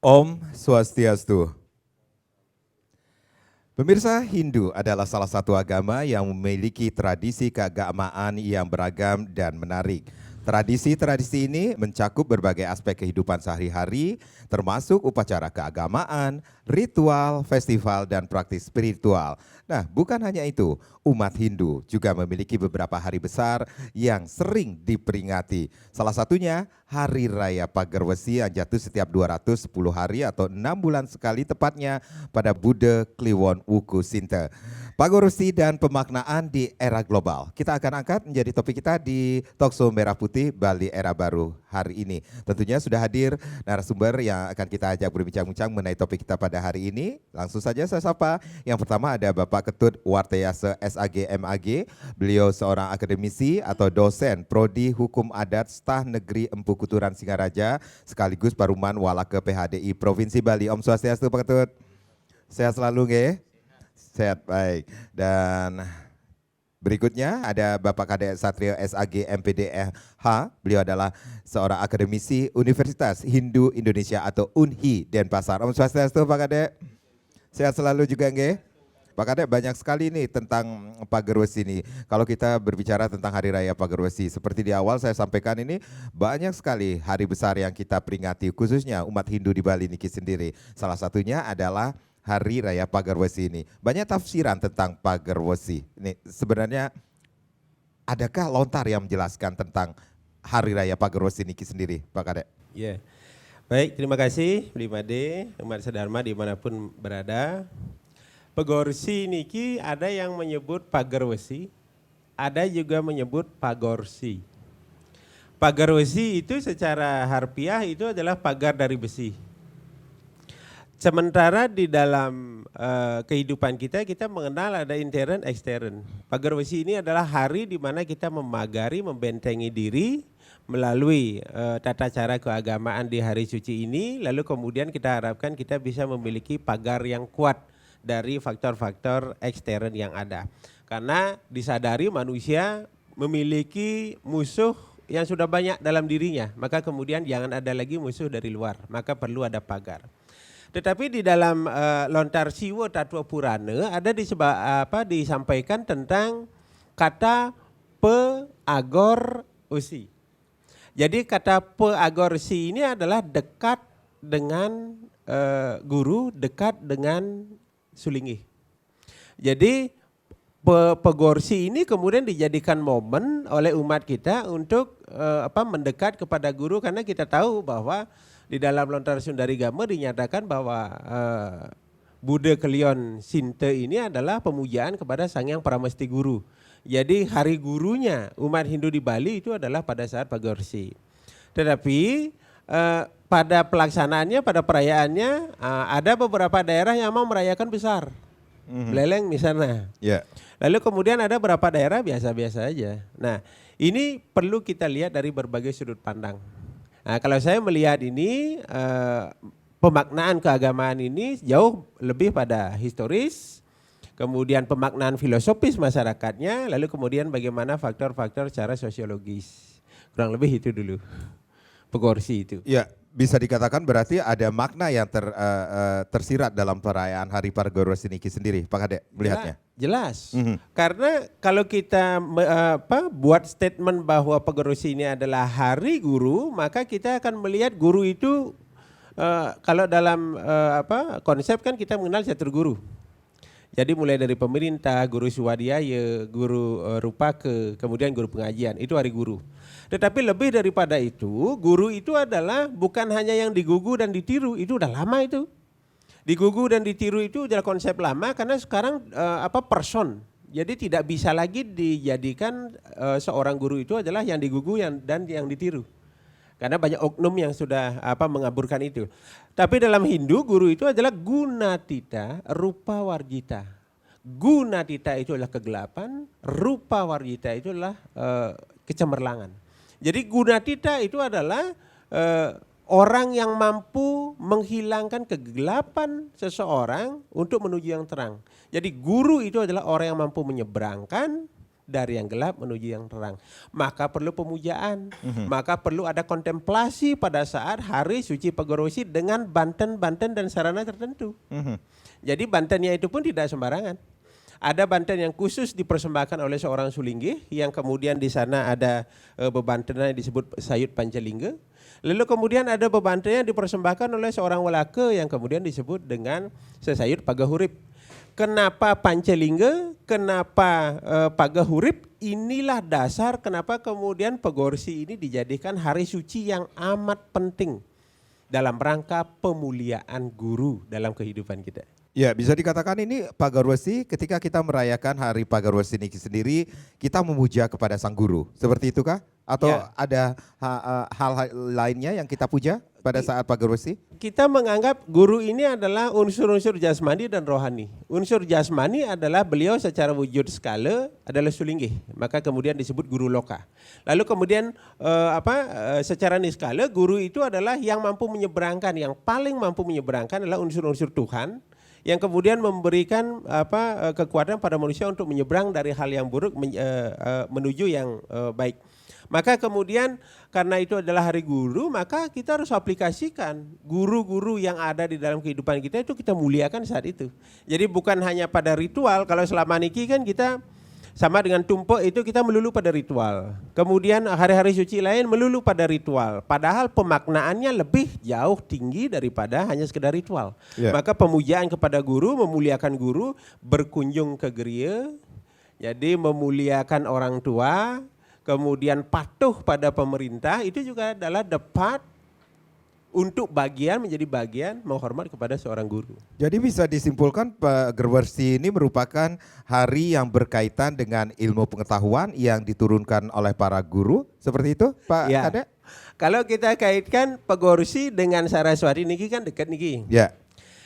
Om Swastiastu. Pemirsa, Hindu adalah salah satu agama yang memiliki tradisi keagamaan yang beragam dan menarik. Tradisi-tradisi ini mencakup berbagai aspek kehidupan sehari-hari, termasuk upacara keagamaan, ritual, festival, dan praktik spiritual. Nah, bukan hanya itu, umat Hindu juga memiliki beberapa hari besar yang sering diperingati. Salah satunya Hari Raya Pagerwesi yang jatuh setiap 210 hari atau 6 bulan sekali tepatnya pada Buddha Kliwon Wuku Sinte. Pagerwesi dan pemaknaan di era global. Kita akan angkat menjadi topik kita di Talkshow Merah Putih Bali Era Baru hari ini. Tentunya sudah hadir narasumber yang akan kita ajak berbincang-bincang mengenai topik kita pada hari ini. Langsung saja saya sapa. Yang pertama ada Bapak Ketut Warteyase SAG MAG. Beliau seorang akademisi atau dosen Prodi Hukum Adat Staf Negeri Empu Kuturan Singaraja sekaligus Paruman Walaka PHDI Provinsi Bali. Om Swastiastu Pak Ketut. Sehat selalu nggih? Sehat, baik. Dan berikutnya ada Bapak Kadek Satrio SAG MPDH. Beliau adalah seorang akademisi Universitas Hindu Indonesia atau UNHI Denpasar. Om Swastiastu Pak Kadek. Sehat selalu juga nggih? Pak Kadek, banyak sekali nih tentang Pagerwesi ini. Kalau kita berbicara tentang Hari Raya Pagerwesi, seperti di awal saya sampaikan ini banyak sekali hari besar yang kita peringati, khususnya umat Hindu di Bali niki sendiri. Salah satunya adalah Hari Raya Pagerwesi ini. Banyak tafsiran tentang Pagerwesi. Ini sebenarnya adakah lontar yang menjelaskan tentang Hari Raya Pagerwesi niki sendiri, Pak Kadek? Ya, baik, terima kasih Blimade, umat sedharma dimanapun berada. Pagorsi niki ada yang menyebut Pagerwesi, ada juga menyebut Pagorsi. Pagerwesi itu secara harfiah itu adalah pagar dari besi. Sementara di dalam kehidupan kita mengenal ada intern, ekstern. Pagerwesi ini adalah hari di mana kita memagari, membentengi diri melalui tata cara keagamaan di hari suci ini. Lalu kemudian kita harapkan kita bisa memiliki pagar yang kuat dari faktor-faktor ekstern yang ada. Karena disadari manusia memiliki musuh yang sudah banyak dalam dirinya. Maka kemudian jangan ada lagi musuh dari luar. Maka perlu ada pagar. Tetapi di dalam lontar siwo Tattwa Purana ada disampaikan tentang kata pe-agor usi. Jadi kata pe-agor si ini adalah dekat dengan guru, dekat dengan sulingih. Jadi pegorsi ini kemudian dijadikan momen oleh umat kita untuk mendekat kepada guru, karena kita tahu bahwa di dalam lontar Sundari Gama dinyatakan bahwa Buddha Kliwon Sinte ini adalah pemujaan kepada Sang Hyang Paramesti Guru. Jadi hari gurunya umat Hindu di Bali itu adalah pada saat Pagorsi. Tetapi pada pelaksanaannya, pada perayaannya ada beberapa daerah yang mau merayakan besar. Beleleng misalnya. Yeah. Lalu kemudian ada beberapa daerah biasa-biasa aja. Nah, ini perlu kita lihat dari berbagai sudut pandang. Nah, kalau saya melihat ini pemaknaan keagamaan ini jauh lebih pada historis, kemudian pemaknaan filosofis masyarakatnya, lalu kemudian bagaimana faktor-faktor secara sosiologis. Kurang lebih itu dulu, pegorsi itu. Ya, bisa dikatakan berarti ada makna yang tersirat dalam perayaan Hari Pagerwesi niki sendiri, Pak Kadek melihatnya. Jelas. Karena kalau kita buat statement bahwa Pagerwesi ini adalah hari guru, maka kita akan melihat guru itu kalau dalam konsep kan kita mengenal catur guru. Jadi mulai dari pemerintah, guru swadhyaya, guru rupake, kemudian guru pengajian, itu hari guru. Tetapi lebih daripada itu, guru itu adalah bukan hanya yang digugu dan ditiru, itu udah lama itu. Digugu dan ditiru itu adalah konsep lama karena sekarang person. Jadi tidak bisa lagi dijadikan seorang guru itu adalah yang digugu dan yang ditiru. Karena banyak oknum yang sudah mengaburkan itu. Tapi dalam Hindu guru itu adalah gunatita rupa warjita. Gunatita itu adalah kegelapan, rupa warjita itu adalah kecemerlangan. Jadi gunatita itu adalah orang yang mampu menghilangkan kegelapan seseorang untuk menuju yang terang. Jadi guru itu adalah orang yang mampu menyeberangkan dari yang gelap menuju yang terang. Maka perlu pemujaan, maka perlu ada kontemplasi pada saat hari suci Pagarwesi dengan banten-banten dan sarana tertentu. Jadi bantennya itu pun tidak sembarangan. Ada banten yang khusus dipersembahkan oleh seorang sulinggih yang kemudian di sana ada bebantenan yang disebut sayut pancalingga. Lalu kemudian ada bebanten yang dipersembahkan oleh seorang walaka yang kemudian disebut dengan sesayut pagahurip. Kenapa pancalingga? Kenapa pagahurip? Inilah dasar kenapa kemudian Pagarwesi ini dijadikan hari suci yang amat penting dalam rangka pemuliaan guru dalam kehidupan kita. Ya, bisa dikatakan ini Pagarwesi, ketika kita merayakan hari Pagarwesi ini sendiri, kita memuja kepada sang guru. Seperti itu kah? Atau Ya. ada hal lainnya yang kita puja pada saat Pagarwesi? Kita menganggap guru ini adalah unsur-unsur jasmani dan rohani. Unsur jasmani adalah beliau secara wujud skala adalah sulinggih, maka kemudian disebut guru loka. Lalu kemudian secara niskala guru itu adalah yang mampu menyeberangkan, yang paling mampu menyeberangkan adalah unsur-unsur Tuhan yang kemudian memberikan kekuatan pada manusia untuk menyeberang dari hal yang buruk menuju yang baik. Maka kemudian karena itu adalah hari guru, maka kita harus aplikasikan guru-guru yang ada di dalam kehidupan kita itu kita muliakan saat itu. Jadi bukan hanya pada ritual, kalau selama niki kan kita sama dengan tumpuk itu kita melulu pada ritual. Kemudian hari-hari suci lain melulu pada ritual. Padahal pemaknaannya lebih jauh tinggi daripada hanya sekedar ritual. Yeah. Maka pemujaan kepada guru, memuliakan guru, berkunjung ke gereja, jadi memuliakan orang tua, kemudian patuh pada pemerintah, itu juga adalah part untuk menjadi bagian menghormat kepada seorang guru. Jadi bisa disimpulkan Pagarwesi ini merupakan hari yang berkaitan dengan ilmu pengetahuan yang diturunkan oleh para guru. Seperti itu Pak Kade? Kalau kita kaitkan Pagarwesi dengan Saraswati niki kan dekat niki. Ya.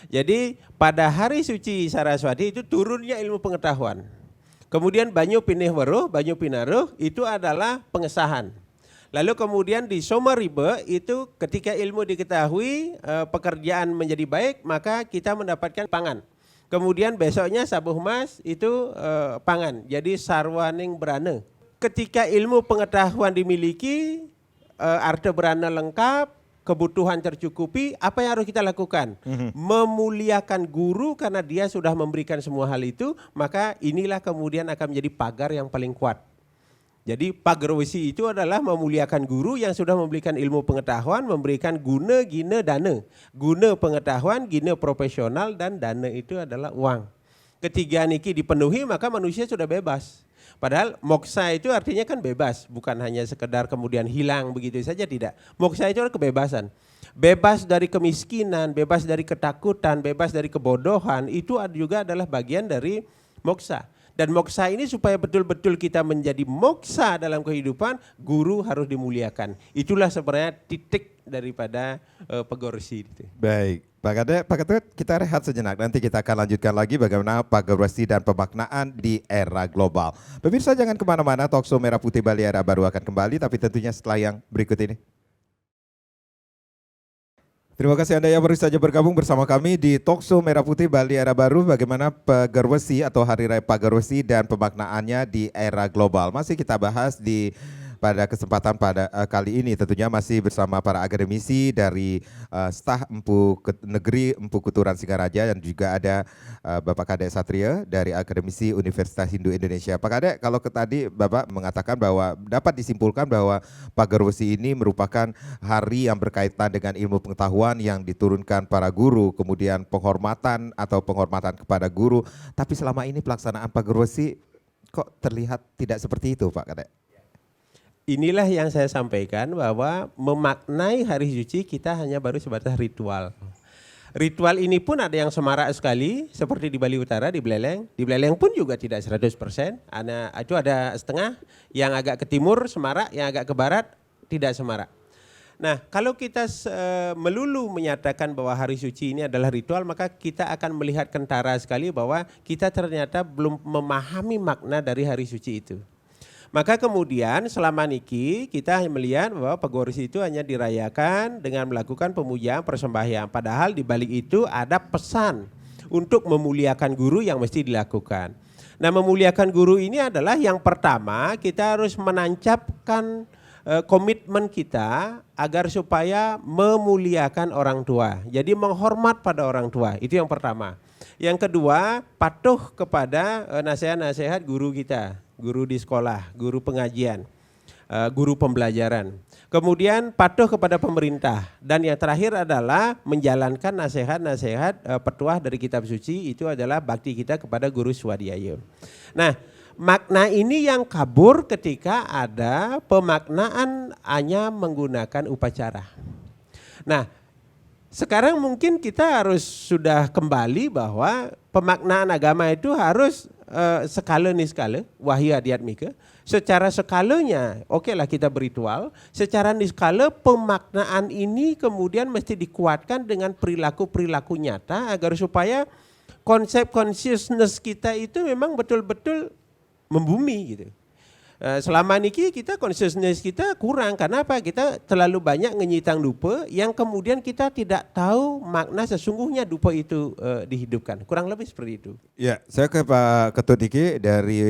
Jadi pada hari suci Saraswati itu turunnya ilmu pengetahuan. Kemudian Banyu Pinih Weruh, Banyu Pinaruh itu adalah pengesahan. Lalu kemudian di Somariba itu ketika ilmu diketahui, pekerjaan menjadi baik, maka kita mendapatkan pangan. Kemudian besoknya Sabuh Mas itu pangan, jadi Sarwaning Berana. Ketika ilmu pengetahuan dimiliki, arta berana lengkap, kebutuhan tercukupi, apa yang harus kita lakukan? Memuliakan guru karena dia sudah memberikan semua hal itu, maka inilah kemudian akan menjadi pagar yang paling kuat. Jadi Pagarwesi itu adalah memuliakan guru yang sudah memberikan ilmu pengetahuan, memberikan guna, gina, dana. Guna pengetahuan, gina profesional, dan dana itu adalah uang. Ketiga niki dipenuhi maka manusia sudah bebas. Padahal moksa itu artinya kan bebas, bukan hanya sekedar kemudian hilang begitu saja, tidak. Moksa itu adalah kebebasan. Bebas dari kemiskinan, bebas dari ketakutan, bebas dari kebodohan, itu juga adalah bagian dari moksa. Dan moksa ini supaya betul-betul kita menjadi moksa dalam kehidupan, guru harus dimuliakan. Itulah sebenarnya titik daripada Pagarwesi itu. Baik, Pak Kade, kita rehat sejenak. Nanti kita akan lanjutkan lagi bagaimana Pagarwesi dan pemaknaan di era global. Pemirsa jangan kemana-mana, Talkshow Merah Putih Bali Era Baru akan kembali, tapi tentunya setelah yang berikut ini. Terima kasih Anda yang baru saja bergabung bersama kami di Talkshow Merah Putih Bali Era Baru, bagaimana Pagarwesi atau Hari Raya Pagarwesi dan pemaknaannya di era global. Masih kita bahas pada kesempatan kali ini tentunya masih bersama para akademisi dari Staf Empu Negeri Empu Kuturan Singaraja dan juga ada Bapak Kade Satria dari Akademisi Universitas Hindu Indonesia. Pak Kade, kalau tadi Bapak mengatakan bahwa dapat disimpulkan bahwa Pagarwesi ini merupakan hari yang berkaitan dengan ilmu pengetahuan yang diturunkan para guru, kemudian penghormatan kepada guru. Tapi selama ini pelaksanaan Pagarwesi kok terlihat tidak seperti itu Pak Kade? Inilah yang saya sampaikan bahwa memaknai hari suci kita hanya baru sebatas ritual. Ritual ini pun ada yang semarak sekali seperti di Bali Utara, di Beleleng. Di Beleleng pun juga tidak 100%. Itu ada setengah, yang agak ke timur semarak, yang agak ke barat tidak semarak. Nah, kalau kita melulu menyatakan bahwa hari suci ini adalah ritual, maka kita akan melihat kentara sekali bahwa kita ternyata belum memahami makna dari hari suci itu. Maka kemudian selama niki kita melihat bahwa Pagarwesi itu hanya dirayakan dengan melakukan pemujaan persembahyaan. Padahal di balik itu ada pesan untuk memuliakan guru yang mesti dilakukan. Nah, memuliakan guru ini adalah yang pertama kita harus menancapkan komitmen kita agar supaya memuliakan orang tua. Jadi menghormat pada orang tua, itu yang pertama. Yang kedua, patuh kepada nasihat-nasihat guru kita, guru di sekolah, guru pengajian, guru pembelajaran. Kemudian patuh kepada pemerintah, dan yang terakhir adalah menjalankan nasihat-nasihat petuah dari kitab suci, itu adalah bakti kita kepada guru swadhyaya. Nah, makna ini yang kabur ketika ada pemaknaan hanya menggunakan upacara. Nah, sekarang mungkin kita harus sudah kembali bahwa pemaknaan agama itu harus skala niskala, wahyu adiatmika. Secara skalanya, okelah kita berritual. Secara niskala pemaknaan ini kemudian mesti dikuatkan dengan perilaku-perilaku nyata agar supaya konsep consciousness kita itu memang betul-betul membumi gitu. Selama niki kita consciousness kita kurang, karena apa? Kita terlalu banyak ngenyitang dupa yang kemudian kita tidak tahu makna sesungguhnya dupa itu dihidupkan. Kurang lebih seperti itu. Ya, saya ke Pak Ketut Diki dari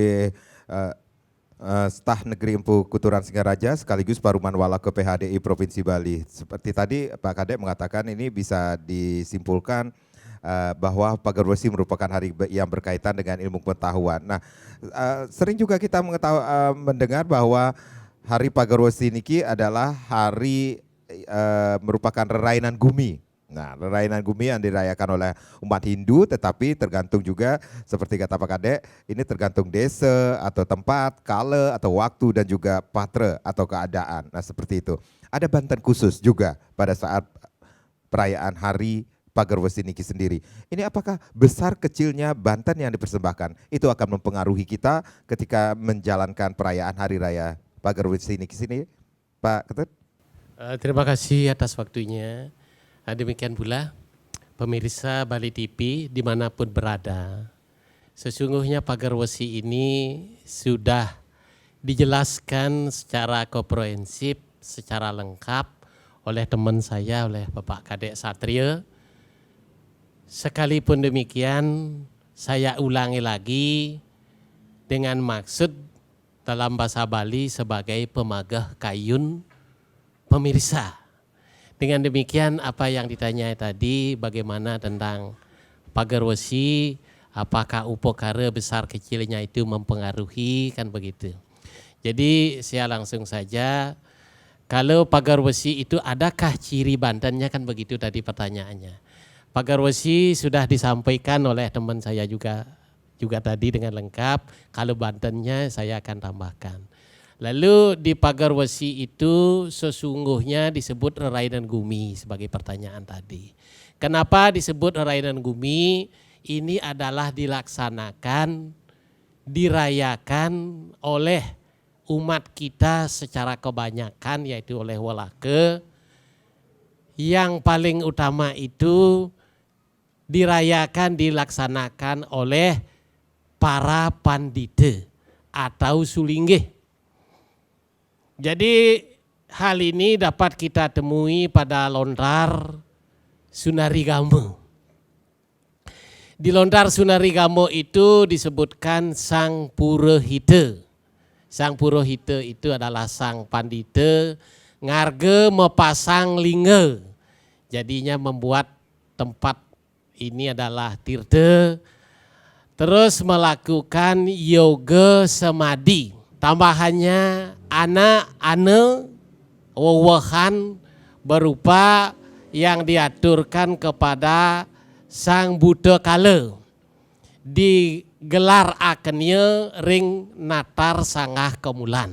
Staf Negeri Empu Kuturan Singaraja sekaligus Paruman Wala ke PHDI Provinsi Bali. Seperti tadi Pak Kadek mengatakan ini bisa disimpulkan bahwa Pagar Besi merupakan hari yang berkaitan dengan ilmu pengetahuan. Nah, sering juga kita mendengar bahwa Hari Pagar Besi niki adalah hari merupakan rerainan gumi. Nah, rerainan gumi yang dirayakan oleh umat Hindu, tetapi tergantung juga seperti kata Pak Kadek, ini tergantung desa atau tempat, kala atau waktu dan juga patra atau keadaan. Nah, seperti itu. Ada banten khusus juga pada saat perayaan Hari Pagar Besi niki sendiri. Ini apakah besar kecilnya banten yang dipersembahkan itu akan mempengaruhi kita ketika menjalankan perayaan Hari Raya Pagar Besi niki sini, Pak Ketut? Terima kasih atas waktunya. Demikian pula pemirsa Bali TV dimanapun berada. Sesungguhnya Pagar Besi ini sudah dijelaskan secara komprehensif, secara lengkap oleh teman saya, oleh Bapak Kadek Satria. Sekalipun demikian, saya ulangi lagi dengan maksud dalam bahasa Bali sebagai pemagah kayun pemirsa. Dengan demikian apa yang ditanya tadi bagaimana tentang Pagar Besi, apakah upakara besar kecilnya itu mempengaruhi, kan begitu. Jadi saya langsung saja, kalau Pagar Besi itu adakah ciri bantennya, kan begitu tadi pertanyaannya. Pagar Besi sudah disampaikan oleh teman saya juga tadi dengan lengkap, kalau bantennya saya akan tambahkan. Lalu di Pagar Besi itu sesungguhnya disebut rerainan gumi sebagai pertanyaan tadi. Kenapa disebut rerainan gumi? Ini adalah dilaksanakan, dirayakan oleh umat kita secara kebanyakan, yaitu oleh Walake. Yang paling utama itu dirayakan, dilaksanakan oleh para pandita atau sulinggih. Jadi hal ini dapat kita temui pada lontar Sunarigamo. Di lontar Sunarigamo itu disebutkan Sang Purohita. Sang Purohita itu adalah sang pandita ngarge mepasang lingga. Jadinya membuat tempat ini adalah tirta. Terus melakukan yoga samadhi. Tambahannya anak wewahan berupa yang diaturkan kepada Sang Buddha kala. Digelar akennya ring natar sangah kemulan.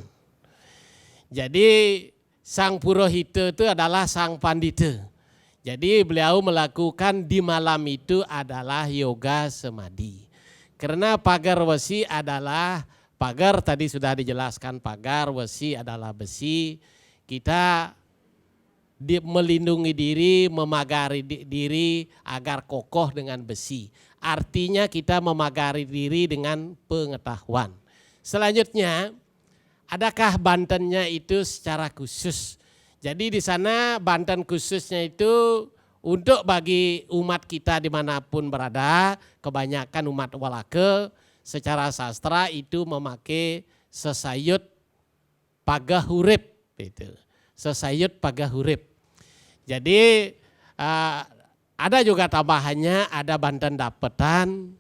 Jadi Sang Purohita itu adalah sang pandita. Jadi beliau melakukan di malam itu adalah yoga samadhi. Karena Pagar Besi adalah pagar, tadi sudah dijelaskan, Pagar Besi adalah besi. Kita melindungi diri, memagari diri agar kokoh dengan besi. Artinya kita memagari diri dengan pengetahuan. Selanjutnya, adakah bantennya itu secara khusus? Jadi di sana banten khususnya itu untuk bagi umat kita dimanapun berada, kebanyakan umat Walake, secara sastra itu memakai sesayut pagah hurip itu. Sesayut pagah hurip. Jadi ada juga tambahannya, ada Banten dapetan,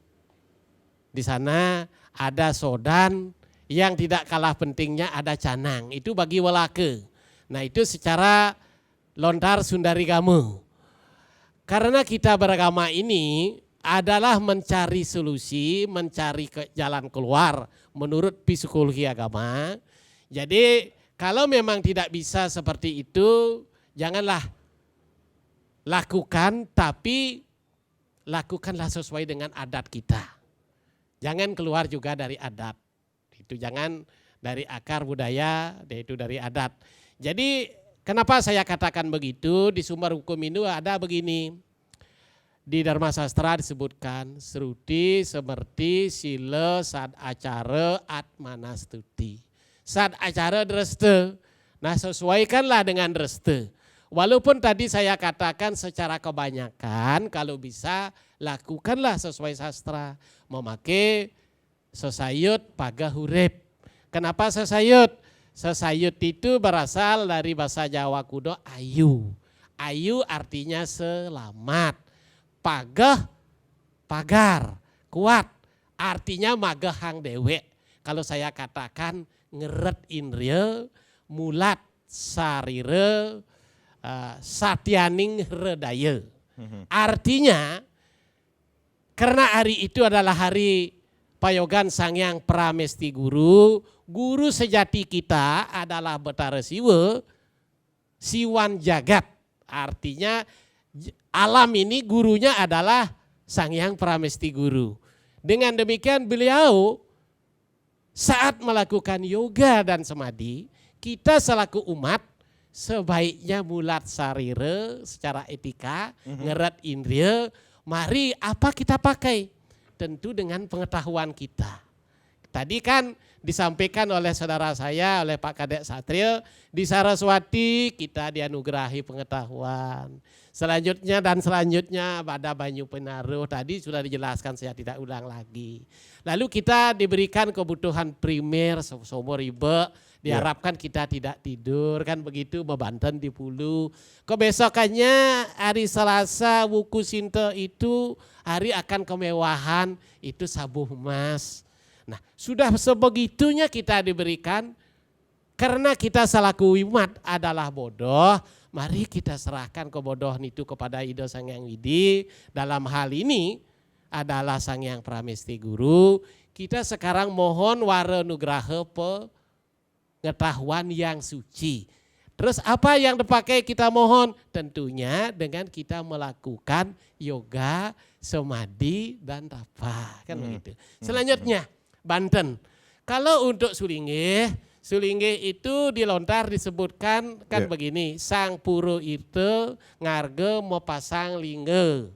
di sana ada sodan, yang tidak kalah pentingnya ada canang, itu bagi welake. Nah itu secara lontar Sundari Gamu. Karena kita beragama ini adalah mencari solusi, mencari jalan keluar menurut psikologi agama. Jadi kalau memang tidak bisa seperti itu, janganlah lakukan, tapi lakukanlah sesuai dengan adat kita. Jangan keluar juga dari adat. Itu jangan dari akar budaya, yaitu dari adat. Jadi kenapa saya katakan begitu? Di sumber hukum itu ada begini. Di Dharma Sastra disebutkan Sruti, Semerti, Sila, Sad Acara, Atmanastuti. Sad Acara dreste. Nah sesuaikanlah dengan dreste. Walaupun tadi saya katakan secara kebanyakan kalau bisa lakukanlah sesuai sastra. Memakai sesayut pagah hurip. Kenapa sesayut? Sesayut itu berasal dari bahasa Jawa kudo ayu. Ayu artinya selamat. Pagah, pagar, kuat. Artinya magahang dewek. Kalau saya katakan ngeret indria, mulat sarire, satyaning redaya. Artinya karena hari itu adalah hari payogan Sangyang Pramesti Guru, guru sejati kita adalah Betara Siwa, Siwan Jagat. Artinya alam ini gurunya adalah Sangyang Pramesti Guru. Dengan demikian beliau saat melakukan yoga dan samadhi, kita selaku umat sebaiknya mulat sarire secara etika, ngeret indria, mari apa kita pakai? Tentu dengan pengetahuan kita. Tadi kan disampaikan oleh saudara saya, oleh Pak Kadek Satrio, di Saraswati kita dianugerahi pengetahuan. Selanjutnya pada Banyu Penaruh, tadi sudah dijelaskan, saya tidak ulang lagi. Lalu kita diberikan kebutuhan primer seumur hidup. Diharapkan kita tidak tidur, kan begitu, Banten di Pulu. Kebesokannya hari Selasa Wuku Sinta itu hari akan kemewahan, itu sabuh emas. Nah sudah sebegitunya kita diberikan, karena kita selaku umat adalah bodoh, mari kita serahkan kebodohan itu kepada Ida Sang Hyang Widi. Dalam hal ini adalah Sang Hyang Pramesti Guru. Kita sekarang mohon wara nugraha pengetahuan yang suci. Terus apa yang dipakai kita mohon? Tentunya dengan kita melakukan yoga, samadhi, dan tapa. Kan begitu. Selanjutnya Banten. Kalau untuk Sulinggih itu di lontar disebutkan kan begini. Sang puro itu ngarge mau pasang lingga.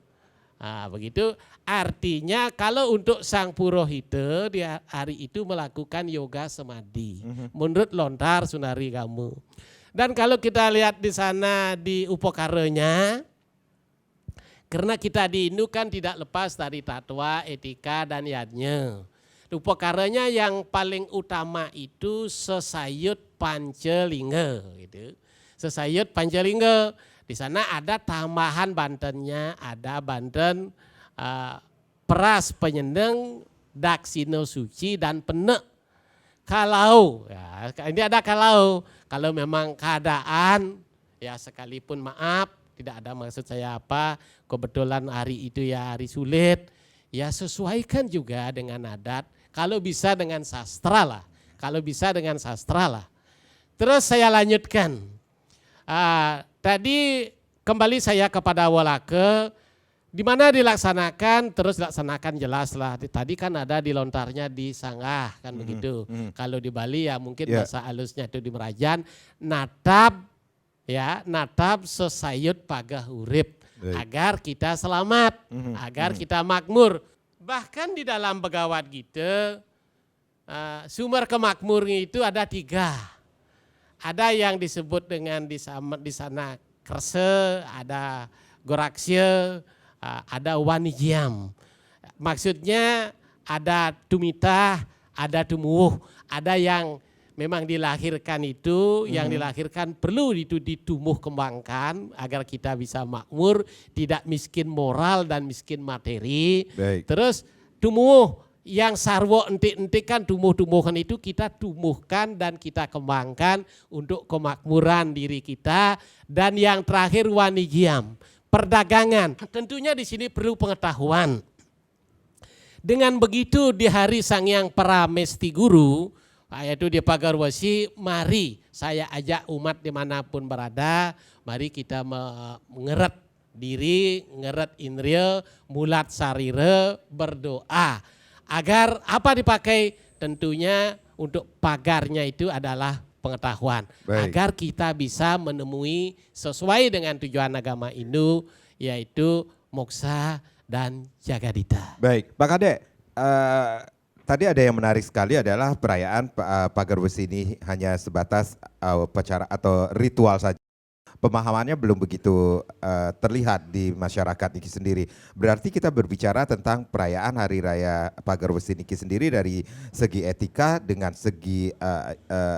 Nah, begitu. Artinya kalau untuk sang purohita di hari itu melakukan yoga samadhi. Menurut lontar Sunari Gamu. Dan kalau kita lihat di sana di upokaranya, karena kita di Hindu kan tidak lepas dari tatwa, etika, dan yadnya. Upokaranya yang paling utama itu sesayut pancelingga. Gitu. Sesayut pancelingga. Di sana ada tambahan Bantennya, ada Banten peras penyendeng, daksino suci, dan penek. Kalau, ya, ini ada kalau memang keadaan, ya sekalipun maaf, tidak ada maksud saya apa, kebetulan hari itu ya hari sulit, ya sesuaikan juga dengan adat, kalau bisa dengan sastra lah, Terus saya lanjutkan, tadi kembali saya kepada Wolake, di mana dilaksanakan, terus dilaksanakan jelas lah. Tadi kan ada di lontarnya di Sanggah kan begitu. Kalau di Bali ya mungkin bahasa halusnya itu di Merajan, natap sesayut pagah urip. Agar kita selamat, agar kita makmur. Bahkan di dalam Begawat Gita, sumber kemakmurnya itu ada 3. Ada yang disebut dengan di sana Kerse, ada Goraksya, ada Wanijiam. Maksudnya ada tumita, ada tumuh, ada yang memang dilahirkan itu, yang dilahirkan perlu itu ditumbuh kembangkan agar kita bisa makmur, tidak miskin moral dan miskin materi. Baik. Terus tumbuh yang sarwo entik-entik kan tumbuh-tumbuhan itu kita tumbuhkan dan kita kembangkan untuk kemakmuran diri kita. Dan yang terakhir wanigiam, perdagangan. Tentunya di sini perlu pengetahuan. Dengan begitu di hari Sangyang Paramesti Guru, yaitu di Pagar Wesi, mari saya ajak umat dimanapun berada, mari kita mengeret diri, ngeret indriya, mulat sarira, berdoa. Agar apa dipakai? Tentunya untuk pagarnya itu adalah pengetahuan. Baik. Agar kita bisa menemui sesuai dengan tujuan agama Hindu, yaitu moksa dan jagadita. Baik, Pak Kade, tadi ada yang menarik sekali adalah perayaan Pagar Wesi ini hanya sebatas upacara atau ritual saja. Pemahamannya belum begitu terlihat di masyarakat ini sendiri. Berarti kita berbicara tentang perayaan Hari Raya Pagar Wesi ini sendiri dari segi etika dengan segi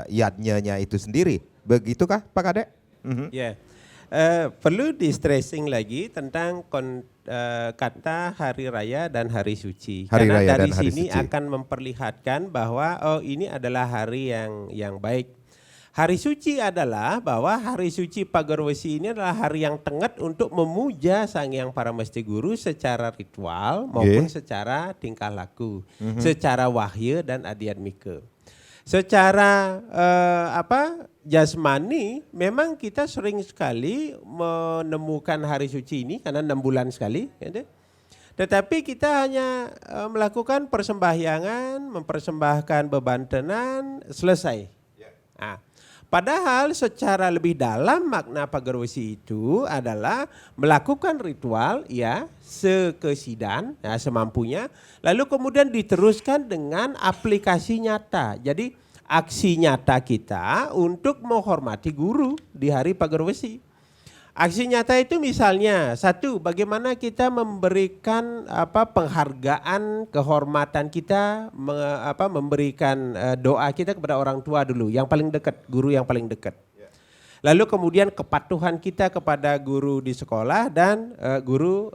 yadnya itu sendiri. Begitukah Pak Kade? Ya, perlu di stressing lagi tentang kata hari raya dan hari suci. Hari Karena raya dari dan hari sini suci. akan memperlihatkan bahwa oh ini adalah hari yang baik. Hari suci adalah bahwa hari suci Pagar Wesi ini adalah hari yang tenggat untuk memuja Sangyang Paramesti Guru secara ritual maupun secara tingkah laku, secara wahya dan adiatmika. Secara jasmani memang kita sering sekali menemukan hari suci ini karena 6 bulan sekali, gitu. Tetapi kita hanya melakukan persembahyangan, mempersembahkan bebantenan, selesai. Nah, padahal secara lebih dalam makna Pagar Wesi itu adalah melakukan ritual ya sekesidan, ya, semampunya, lalu kemudian diteruskan dengan aplikasi nyata. Jadi aksi nyata kita untuk menghormati guru di hari Pagar Wesi. Aksi nyata itu misalnya satu, bagaimana kita memberikan penghargaan, kehormatan kita, memberikan doa kita kepada orang tua dulu, yang paling dekat, guru yang paling dekat. Lalu kemudian kepatuhan kita kepada guru di sekolah dan guru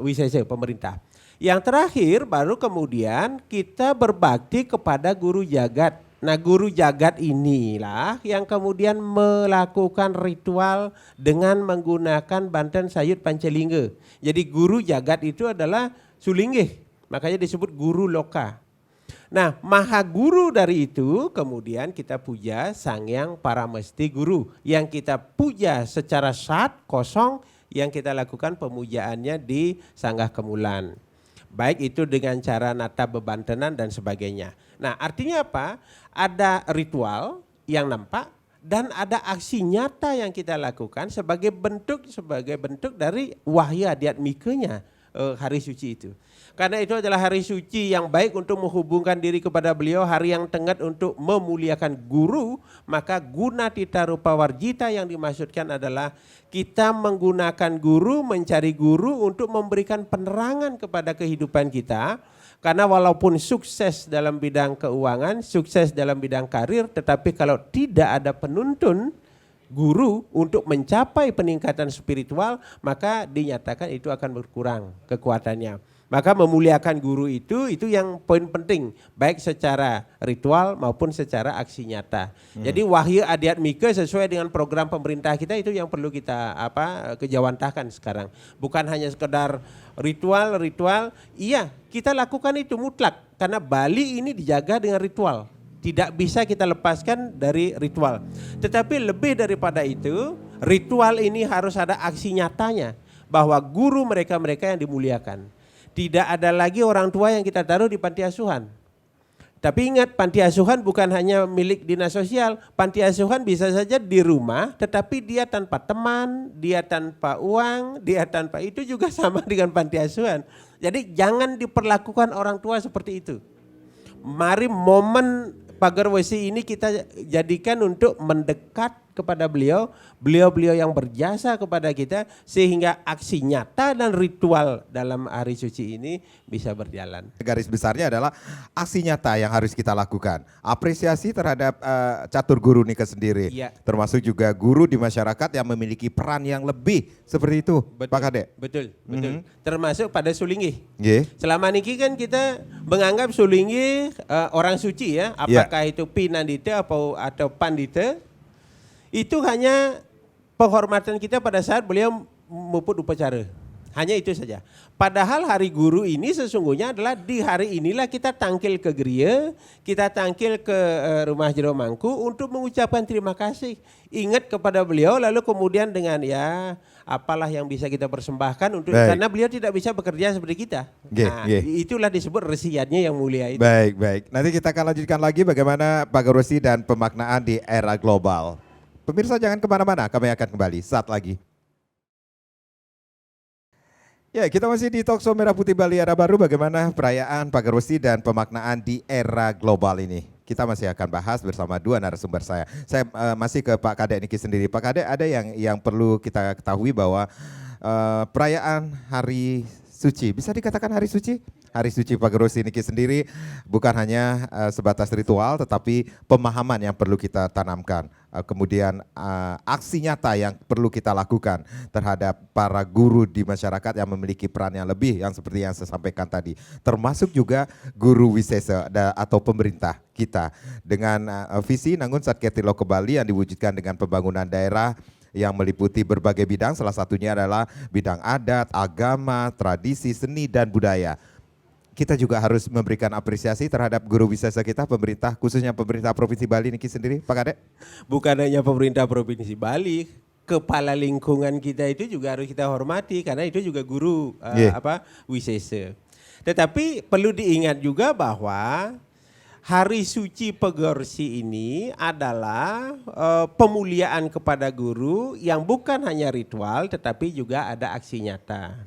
wisesa pemerintah. Yang terakhir baru kemudian kita berbakti kepada guru jagat. Nah, guru jagat inilah yang kemudian melakukan ritual dengan menggunakan banten sayut pancalingga. Jadi guru jagat itu adalah sulinggih, makanya disebut guru loka. Nah, maha guru dari itu kemudian kita puja Sangyang Paramesti Guru, yang kita puja secara sat, kosong, yang kita lakukan pemujaannya di Sanggah Kemulan. Baik itu dengan cara nata bebantenan dan sebagainya. Nah, artinya apa? Ada ritual yang nampak dan ada aksi nyata yang kita lakukan sebagai bentuk dari wahya adiatmikanya hari suci itu. Karena itu adalah hari suci yang baik untuk menghubungkan diri kepada beliau, hari yang tenggat untuk memuliakan guru, maka guna tita rupa warjita yang dimaksudkan adalah kita menggunakan guru, mencari guru untuk memberikan penerangan kepada kehidupan kita. Karena walaupun sukses dalam bidang keuangan, sukses dalam bidang karir, tetapi kalau tidak ada penuntun guru untuk mencapai peningkatan spiritual, maka dinyatakan itu akan berkurang kekuatannya. Maka memuliakan guru itu yang poin penting, baik secara ritual maupun secara aksi nyata. Jadi wahyu adiatmika sesuai dengan program pemerintah kita itu yang perlu kita kejawantahkan sekarang. Bukan hanya sekedar ritual, iya kita lakukan itu mutlak karena Bali ini dijaga dengan ritual. Tidak bisa kita lepaskan dari ritual. Tetapi lebih daripada itu, ritual ini harus ada aksi nyatanya bahwa guru mereka-mereka yang dimuliakan. Tidak ada lagi orang tua yang kita taruh di panti asuhan. Tapi ingat, panti asuhan bukan hanya milik dinas sosial. Panti asuhan bisa saja di rumah, tetapi dia tanpa teman, dia tanpa uang, dia tanpa itu juga sama dengan panti asuhan. Jadi jangan diperlakukan orang tua seperti itu. Mari momen Pagar Wesi ini kita jadikan untuk mendekat kepada beliau yang berjasa kepada kita sehingga aksi nyata dan ritual dalam hari suci ini bisa berjalan. Garis besarnya adalah aksi nyata yang harus kita lakukan. Apresiasi terhadap catur guru Nike sendiri. Iya. Termasuk juga guru di masyarakat yang memiliki peran yang lebih seperti itu, Pak Kadek. Betul. Termasuk pada Sulinggi. Nggih. Selama niki kan kita menganggap Sulinggi orang suci ya, apakah itu Pinandita atau Pandita, itu hanya penghormatan kita pada saat beliau muput upacara. Hanya itu saja. Padahal hari guru ini sesungguhnya adalah di hari inilah kita tangkil ke gereja, kita tangkil ke rumah Jero Mangku untuk mengucapkan terima kasih. Ingat kepada beliau lalu kemudian dengan ya apalah yang bisa kita persembahkan untuk karena beliau tidak bisa bekerja seperti kita. Itulah disebut resiatnya yang mulia itu. Baik. Nanti kita akan lanjutkan lagi bagaimana Pagar Wesi dan pemaknaan di era global. Pemirsa jangan kemana-mana, kami akan kembali saat lagi. Ya, kita masih di Talkshow Merah Putih Bali Era Baru, bagaimana perayaan Pagar Wesi dan pemaknaan di era global ini. Kita masih akan bahas bersama dua narasumber saya. Saya masih ke Pak Kadek Niki sendiri. Pak Kadek, ada yang perlu kita ketahui bahwa perayaan Hari Suci, bisa dikatakan Hari Suci? Hari Suci Pagar Wesi Niki sendiri bukan hanya sebatas ritual, tetapi pemahaman yang perlu kita tanamkan. Kemudian aksi nyata yang perlu kita lakukan terhadap para guru di masyarakat yang memiliki peran yang lebih, yang seperti yang saya sampaikan tadi. Termasuk juga guru wisesa atau pemerintah kita. Dengan visi Nangun Satketi Loko Bali yang diwujudkan dengan pembangunan daerah yang meliputi berbagai bidang, salah satunya adalah bidang adat, agama, tradisi, seni, dan budaya. Kita juga harus memberikan apresiasi terhadap guru wisesa kita, pemerintah, khususnya pemerintah Provinsi Bali Niki sendiri, Pak Kadek. Bukan hanya pemerintah Provinsi Bali, kepala lingkungan kita itu juga harus kita hormati karena itu juga guru wisesa. Tetapi perlu diingat juga bahwa Hari Suci Pagar Wesi ini adalah pemuliaan kepada guru yang bukan hanya ritual tetapi juga ada aksi nyata.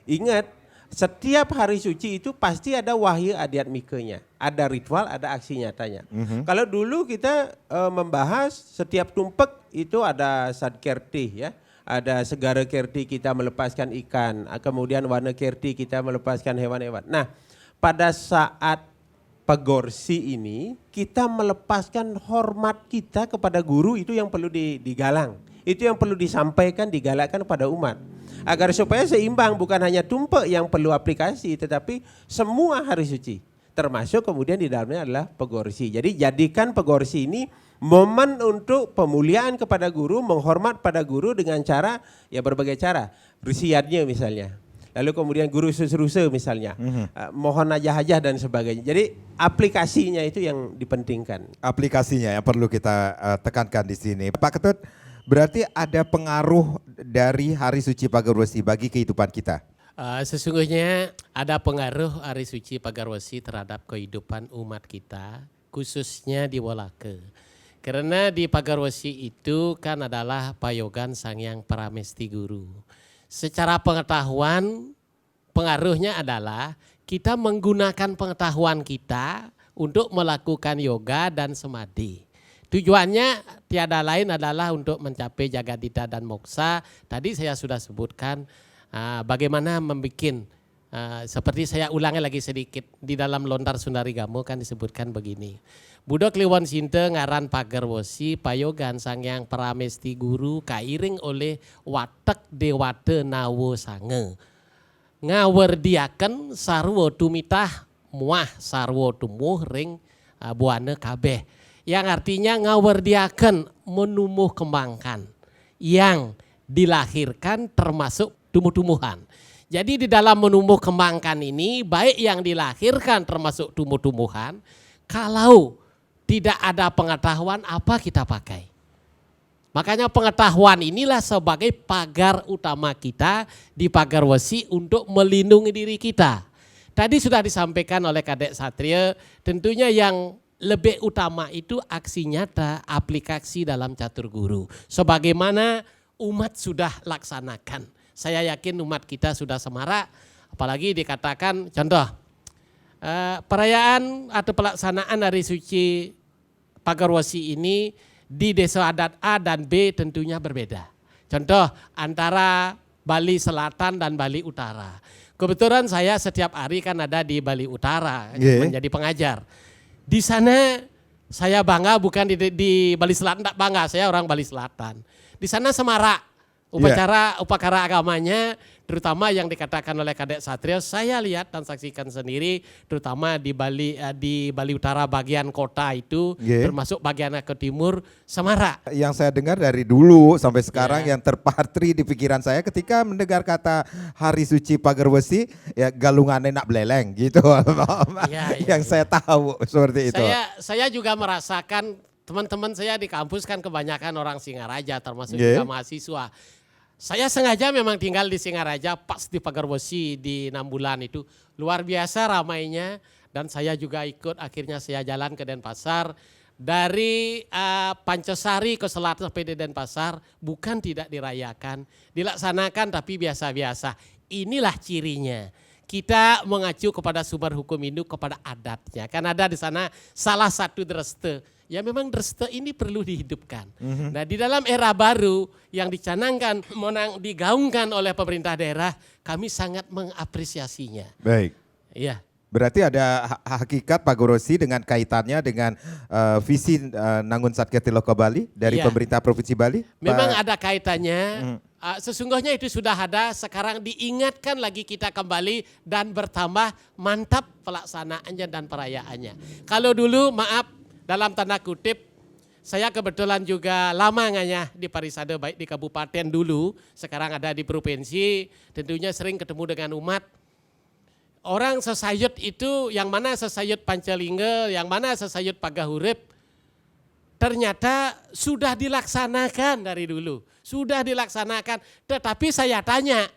Ingat, setiap hari suci itu pasti ada wahyu adiatmikanya, ada ritual, ada aksi nyatanya. Kalau dulu kita membahas setiap tumpek itu ada sadkerti ya, ada segara kerti kita melepaskan ikan, kemudian warna kerti kita melepaskan hewan-hewan. Nah, pada saat Pagar Wesi ini kita melepaskan hormat kita kepada guru, itu yang perlu digalang. Itu yang perlu disampaikan, digalakkan pada umat. Agar supaya seimbang, bukan hanya tumpek yang perlu aplikasi, tetapi semua hari suci. Termasuk kemudian di dalamnya adalah Pagar Wesi. Jadi jadikan Pagar Wesi ini momen untuk pemuliaan kepada guru, menghormat pada guru dengan cara, ya berbagai cara. Rusiatnya misalnya. Lalu kemudian guru susruse misalnya. Mohon hajah-hajah dan sebagainya. Jadi aplikasinya itu yang dipentingkan. Aplikasinya yang perlu kita tekankan di sini. Pak Ketut, berarti ada pengaruh dari Hari Suci Pagar Wesi bagi kehidupan kita? Sesungguhnya ada pengaruh Hari Suci Pagar Wesi terhadap kehidupan umat kita, khususnya di Wolake. Karena di Pagar Wesi itu kan adalah payogan Sangyang Paramesti Guru. Secara pengetahuan, pengaruhnya adalah kita menggunakan pengetahuan kita untuk melakukan yoga dan samadhi. Tujuannya tiada lain adalah untuk mencapai jagadita dan moksa. Tadi saya sudah sebutkan bagaimana membuat, seperti saya ulangi lagi sedikit, di dalam Lontar Sundari Gamo kan disebutkan begini. Budak Kliwon Sinte ngaran Pagar Wesi payogan Sangyang Paramesti Guru kairing oleh watek dewate nawo sange. Ngawerdiaken sarwo tumitah muah sarwo tumuh ring buane kabeh. Yang artinya ngawerdiaken menumuh kembangkan. Yang dilahirkan termasuk tumbuh-tumbuhan. Jadi di dalam menumbuh kembangkan ini baik yang dilahirkan termasuk tumbuh-tumbuhan, kalau tidak ada pengetahuan apa kita pakai. Makanya pengetahuan inilah sebagai pagar utama kita di Pagar Wesi untuk melindungi diri kita. Tadi sudah disampaikan oleh Kadek Satria, tentunya yang lebih utama itu aksi nyata, aplikasi dalam catur guru. Sebagaimana umat sudah laksanakan. Saya yakin umat kita sudah semarak, apalagi dikatakan contoh perayaan atau pelaksanaan Hari Suci Pagarwesi ini di desa adat A dan B tentunya berbeda. Contoh antara Bali Selatan dan Bali Utara. Kebetulan saya setiap hari kan ada di Bali Utara menjadi pengajar. Di sana saya bangga, bukan di Bali Selatan, tidak bangga, saya orang Bali Selatan. Di sana semarak upacara agamanya, terutama yang dikatakan oleh Kadek Satrio, saya lihat dan saksikan sendiri, terutama di Bali Utara bagian kota itu, termasuk bagian ke timur, semarak. Yang saya dengar dari dulu sampai sekarang yang terpatri di pikiran saya ketika mendengar kata Hari Suci Pagarwesi, ya galungannya nak beleleng gitu. Yang saya tahu seperti itu. Saya juga merasakan teman-teman saya di kampus kan kebanyakan orang Singaraja, termasuk juga mahasiswa. Saya sengaja memang tinggal di Singaraja, pas di Pagarwesi di 6 bulan itu. Luar biasa ramainya, dan saya juga ikut, akhirnya saya jalan ke Denpasar. Dari Pancasari ke selatan sampai di Denpasar, bukan tidak dirayakan, dilaksanakan tapi biasa-biasa. Inilah cirinya. Kita mengacu kepada sumber hukum Hindu, kepada adatnya. Kan ada di sana salah satu dreste. Ya memang dreste ini perlu dihidupkan. Nah di dalam era baru yang dicanangkan, digaungkan oleh pemerintah daerah, kami sangat mengapresiasinya. Baik. Iya. Berarti ada hakikat Pagarwesi dengan kaitannya dengan visi Nangun Satkatilo Bali dari pemerintah Provinsi Bali? Memang ada kaitannya. Sesungguhnya itu sudah ada, sekarang diingatkan lagi kita kembali dan bertambah mantap pelaksanaannya dan perayaannya. Kalau dulu maaf, dalam tanda kutip, saya kebetulan juga lama nganya di Parisade, baik di kabupaten dulu, sekarang ada di provinsi, tentunya sering ketemu dengan umat. Orang sesayut itu, yang mana sesayut Pancalingga, yang mana sesayut Pagahurip, ternyata sudah dilaksanakan dari dulu. Sudah dilaksanakan, tetapi saya tanya,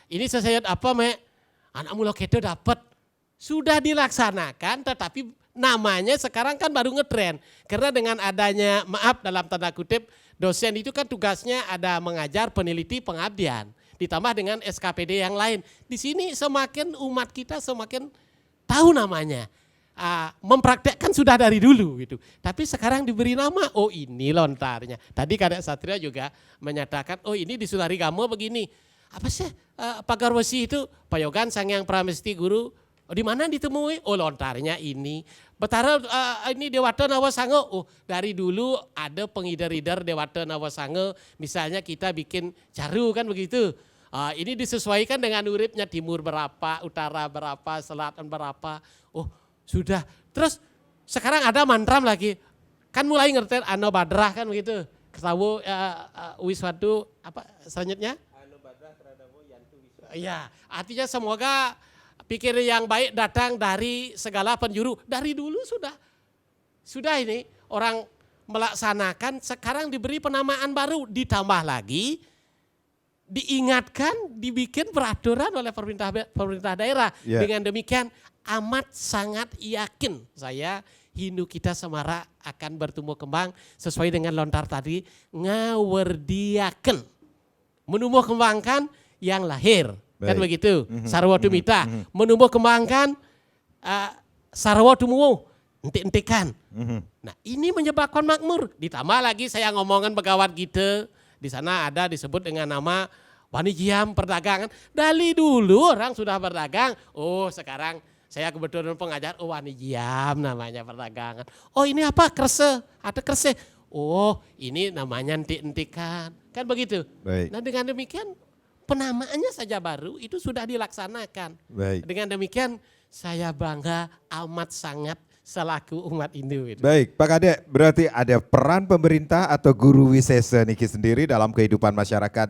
ini sesayut apa Mek? Anak mula kedo dapat. Sudah dilaksanakan, tetapi namanya sekarang kan baru ngetren. Karena dengan adanya, maaf dalam tanda kutip, dosen itu kan tugasnya ada mengajar, peneliti, pengabdian. Ditambah dengan SKPD yang lain. Di sini semakin umat kita semakin tahu namanya. Mempraktekkan sudah dari dulu gitu. Tapi sekarang diberi nama, oh ini lontarnya. Tadi Kadek Satria juga menyatakan, oh ini di Sularigamo begini. Apa sih Pagarwesi itu? Payogan Sangyang Pramesti Guru. Oh, di mana ditemui? Oh lontarnya ini. Betara ini Dewata Nawasango. Oh dari dulu ada pengidar-idar Dewata Nawasango. Misalnya kita bikin caru kan begitu. Ini disesuaikan dengan uripnya, timur berapa, utara berapa, selatan berapa. Oh sudah. Terus sekarang ada mantram lagi. Kan mulai ngerti Ano Badrah kan begitu. Ketahu Wiswadu apa selanjutnya? Ano Badrah Tradawo Yantu Wiswadu. Iya, artinya semoga pikir yang baik datang dari segala penjuru. Dari dulu sudah ini orang melaksanakan, sekarang diberi penamaan baru, ditambah lagi diingatkan, dibikin peraturan oleh pemerintah daerah. Dengan demikian amat sangat yakin saya Hindu kita Semara akan bertumbuh kembang sesuai dengan lontar tadi, ngawerdiaken, menumbuh kembangkan yang lahir. Kan begitu, sarwa tumita, menumbuh kembangkan sarwa tumuh, entik-entikan. Nah ini menyebabkan makmur. Ditambah lagi saya ngomongkan pegawat kita, di sana ada disebut dengan nama Wanijiam perdagangan. Dari dulu orang sudah berdagang, oh sekarang saya kebetulan pengajar, oh Wanijiam namanya perdagangan. Oh ini apa, kerse, ada kerse. Oh ini namanya entik-entikan, kan begitu. Nah dengan demikian, penamaannya saja baru itu sudah dilaksanakan. Dengan demikian saya bangga amat sangat selaku umat Hindu. Baik, Pak Kadek, berarti ada peran pemerintah atau guru wisesa niki sendiri dalam kehidupan masyarakat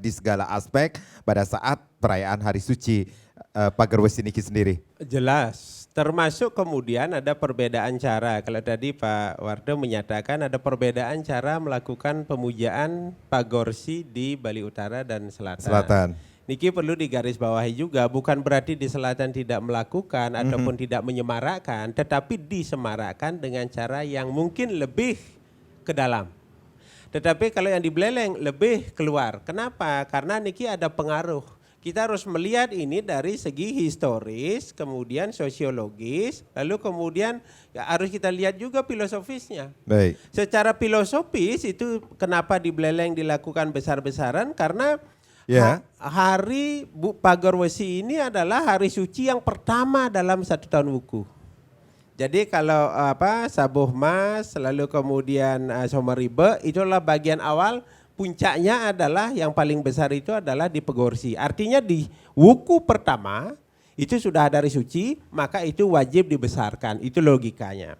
di segala aspek pada saat perayaan Hari Suci Pagarwesi niki sendiri. Jelas, termasuk kemudian ada perbedaan cara. Kalau tadi Pak Wardo menyatakan ada perbedaan cara melakukan pemujaan Pagorsi di Bali Utara dan Selatan. Niki perlu digarisbawahi juga, bukan berarti di selatan tidak melakukan ataupun tidak menyemarakkan, tetapi disemarakkan dengan cara yang mungkin lebih ke dalam. Tetapi kalau yang di Beleleng lebih keluar. Kenapa? Karena niki ada pengaruh. kita harus melihat ini dari segi historis, kemudian sosiologis, lalu kemudian ya harus kita lihat juga filosofisnya. Baik. Secara filosofis itu kenapa di Buleleng dilakukan besar-besaran karena Ya. hari Pagar Wesi ini adalah hari suci yang pertama dalam 1 tahun wuku. Jadi kalau Sabuh Mas, lalu kemudian Someribe, itulah bagian awal, puncaknya adalah yang paling besar itu adalah di Pegorsi. Artinya di wuku pertama itu sudah ada hari suci, maka itu wajib dibesarkan, itu logikanya.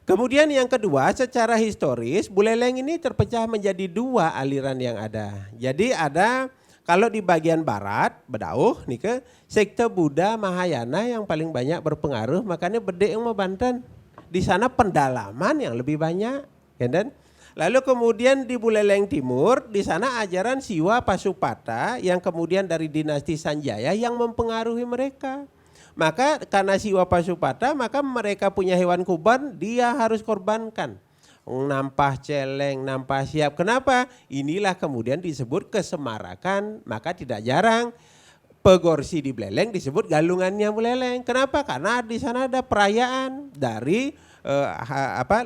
Kemudian yang kedua, secara historis Buleleng ini terpecah menjadi 2 aliran yang ada. Jadi ada kalau di bagian barat, Bedauh, nih ke sekte Buddha Mahayana yang paling banyak berpengaruh, makanya Bede yang mau Banten. Di sana pendalaman yang lebih banyak, ya kan? Lalu kemudian di Buleleng Timur, di sana ajaran Siwa Pasupata yang kemudian dari dinasti Sanjaya yang mempengaruhi mereka. Maka karena Siwa Pasupata, maka mereka punya hewan kurban, dia harus korbankan. Nampah celeng, nampah siap. Kenapa? Inilah kemudian disebut kesemarakan. Maka tidak jarang Pegorsi di Buleleng disebut galungannya Buleleng. Kenapa? Karena di sana ada perayaan dari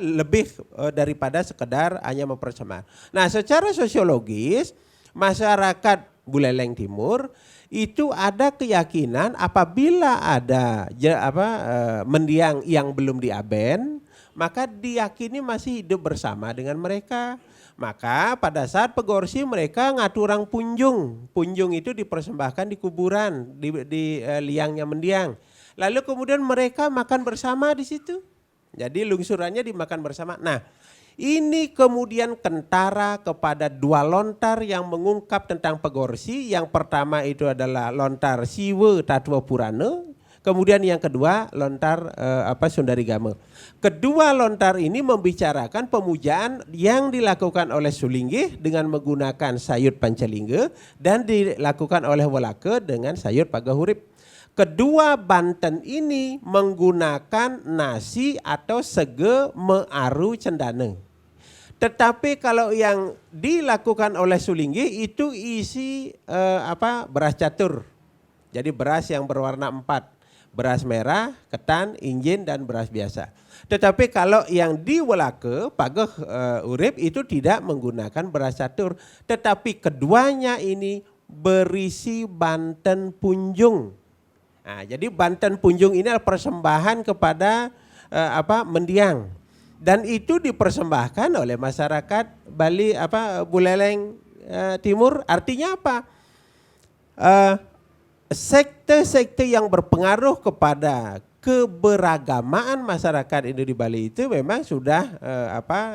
lebih daripada sekedar hanya mempersemar. Nah, secara sosiologis masyarakat Buleleng Timur itu ada keyakinan apabila ada mendiang yang belum diaben, maka diyakini masih hidup bersama dengan mereka. Maka pada saat Pegorsi mereka ngaturang punjung. Punjung itu dipersembahkan di kuburan, di liangnya mendiang. Lalu kemudian mereka makan bersama di situ. Jadi lungsurannya dimakan bersama. Nah, ini kemudian kentara kepada 2 lontar yang mengungkap tentang Pegorsi. Yang pertama itu adalah lontar Siwe Tatwa Purana. Kemudian yang kedua lontar Sundari Gama. Kedua lontar ini membicarakan pemujaan yang dilakukan oleh Sulinggih dengan menggunakan sayut Pancalingga dan dilakukan oleh Welaka dengan sayut Pagahurip. Kedua Banten ini menggunakan nasi atau sege mearu cendana. Tetapi kalau yang dilakukan oleh Sulinggih itu isi beras catur. Jadi beras yang berwarna 4. Beras merah, ketan, injin, dan beras biasa. Tetapi kalau yang di Welaka, Pagah Urip itu tidak menggunakan beras catur. Tetapi keduanya ini berisi Banten Punjung. Nah, jadi Banten Punjung ini adalah persembahan kepada mendiang. Dan itu dipersembahkan oleh masyarakat Bali Buleleng Timur. Artinya apa? Sekte-sekte yang berpengaruh kepada keberagamaan masyarakat Indo di Bali itu memang sudah